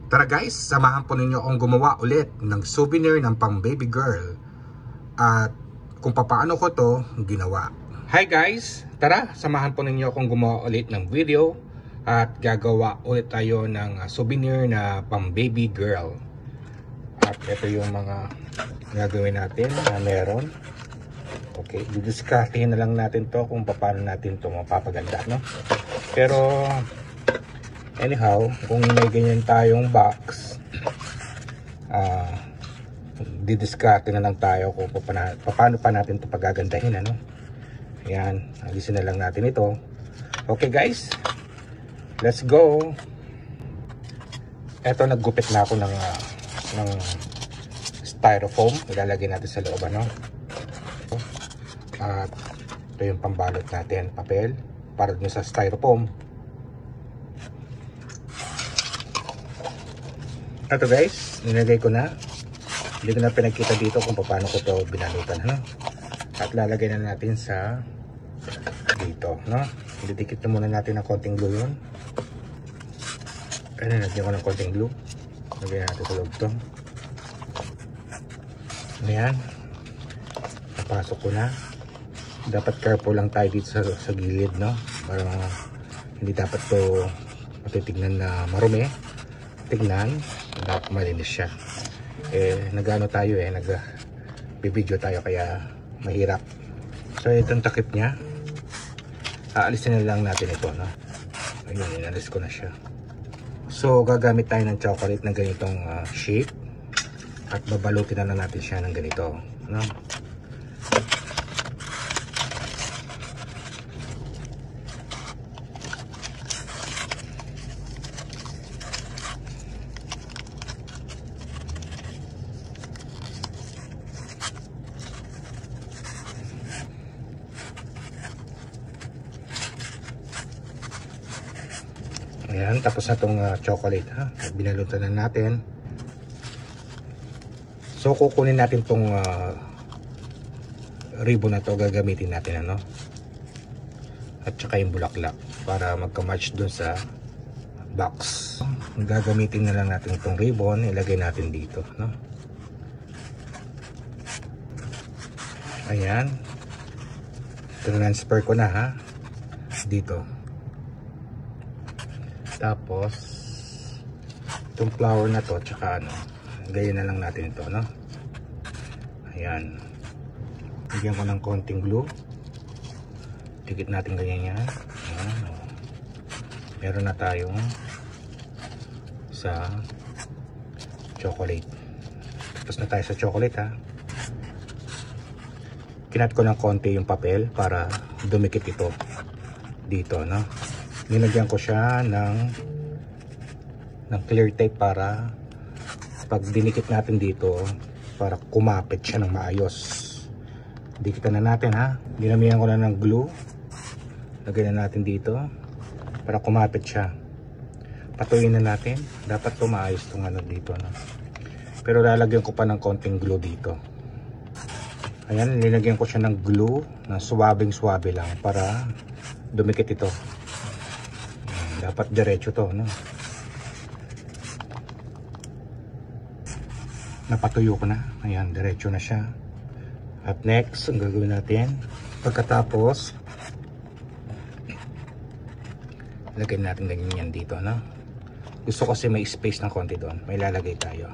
Tara guys, samahan po ninyo akong gumawa ulit ng souvenir ng pang baby girl at kung paano ko to ginawa. Hi guys, tara samahan po ninyo akong gumawa ulit ng video at gagawa ulit tayo ng souvenir na pang baby girl. At ito yung mga gagawin natin na meron. Okay, didiskartehin na lang natin to kung paano natin to mapapaganda, no? Pero anyhow, kung may ganyan tayong box, didiskarte na lang tayo kung paano pa natin ito pagagandahin, ano? Ayan, alisin na lang natin ito. Okay guys, let's go. Eto, naggupit na ako ng styrofoam. Ilalagay natin sa loob, ano? At ito yung pambalot natin, papel, para dun sa styrofoam. Ito guys, nilagay ko na. Hindi ko na pinagkita dito kung paano ko to binalutan, no? At lalagay na natin sa dito, no? Didikit na muna natin ng konting glue yun. Ayan, nagyan ko ng konting glue. Lagyan natin sa loob to. Ayan, napasok ko na. Dapat careful lang tayo dito sa gilid, no? Para hindi dapat to matitignan na marumi. Tignan, dapat malinis siya. Nagano tayo, nag-video tayo, kaya mahirap. So itong takip niya, aalisin na lang natin ito, no? Ayun, inalis ko na siya. So gagamit tayo ng chocolate na ganitong shape at babalutin na natin siya ng ganito, no? Ayan, tapos na itong chocolate, ha? Binalutan na natin. So kukunin natin itong ribbon na to, gagamitin natin, ano? At saka yung bulaklak para magka-match dun sa box. Gagamitin na lang natin itong ribbon, ilagay natin dito, no? Ayan, transfer ko na, ha? Dito. Tapos itong flower na to, tsaka ano, gayon na lang natin ito, no? Ayan, bigyan ko ng konting glue, tikit natin ganyan yan. Ayan, meron na tayong sa chocolate. Tapos na tayo sa chocolate, ha? Kinat ko ng konti yung papel para dumikit ito dito, no? Nilagyan ko siya ng clear tape para pag dinikit natin dito, para kumapit siya ng maayos. Dikitan na natin, ha. Dinamihan ko na ng glue. Lagyan na natin dito para kumapit siya. Patuyin na natin. Dapat to maayos tong ano dito, no? Pero lalagyan ko pa ng konting glue dito. Ayan, nilagyan ko siya ng glue na suwabing-suwabe lang para dumikit ito. Dapat diretso to, no? Napatuyo ko na. Ayan, diretso na siya. At next, ang gagawin natin, pagkatapos lagyan natin ganyan dito, no? Gusto kasi may space na konti doon. May lalagay tayo.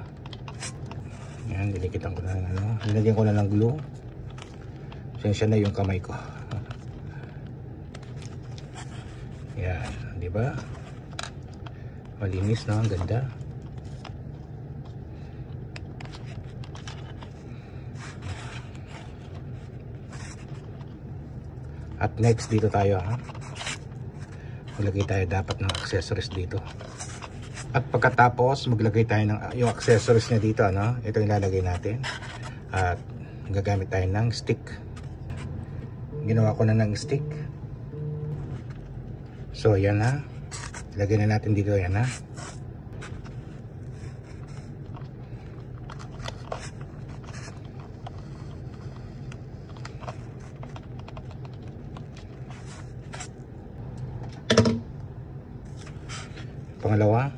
Ayan, dinikitan ko na ng ano. Nilagyan ko na ng glue. Sensya na yung kamay ko. Ayan, di ba? Malinis, no? Ang ganda. At next, dito tayo, ha? Maglagay tayo dapat ng accessories dito. At pagkatapos, maglagay tayo ng yung accessories niya dito, no? Ito yung ilalagay natin. At gagamit tayo ng stick. Ginawa ko na ng stick. So, yan, ha? Ilagay na natin dito, yan, ha? Pangalawa,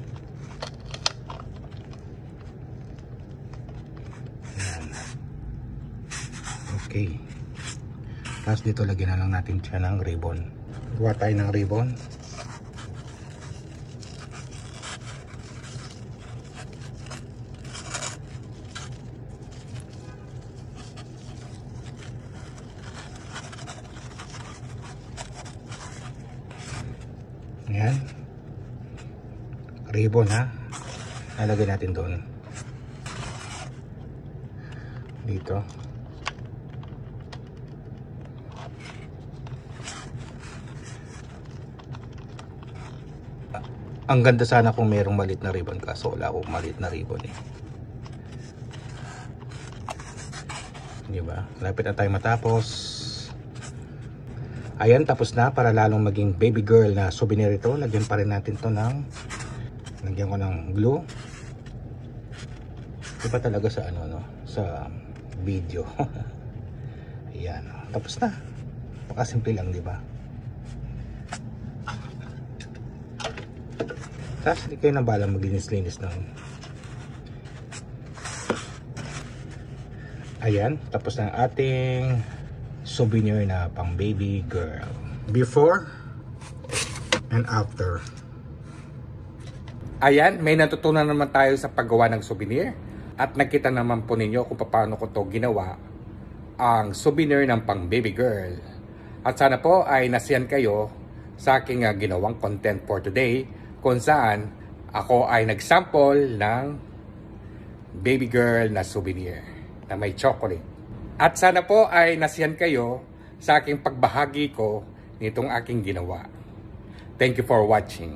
Okay. Tapos dito lagyan na lang natin siya ng ribbon. Gawa tayo ng ribbon. Ayan. Ribbon ha. Nalagay natin doon. Dito. Ang ganda sana kung mayroong maliit na ribbon, kaso wala akong maliit na ribbon eh. Diba? Lapit na tayo matapos. Ayan, tapos na. Para lalong maging baby girl na souvenir ito, lagyan pa rin natin to ng, lagyan ko ng glue. Iba talaga sa ano, no? Sa video. Ayan, tapos na. Pakasimple lang, diba? Tapos hindi kayo na balang maglinis-linis ng. Ayan, tapos na ating souvenir na pang baby girl. Before and after. Ayan, may natutunan naman tayo sa paggawa ng souvenir. At nakita naman po ninyo kung paano ko to ginawa, ang souvenir ng pang baby girl. At sana po ay nasiyan kayo sa aking ginawang content for today, kung saan ako ay nagsample ng baby girl na souvenir na may chocolate. At sana po ay nasiyan kayo sa aking pagbahagi ko nitong aking ginawa. Thank you for watching.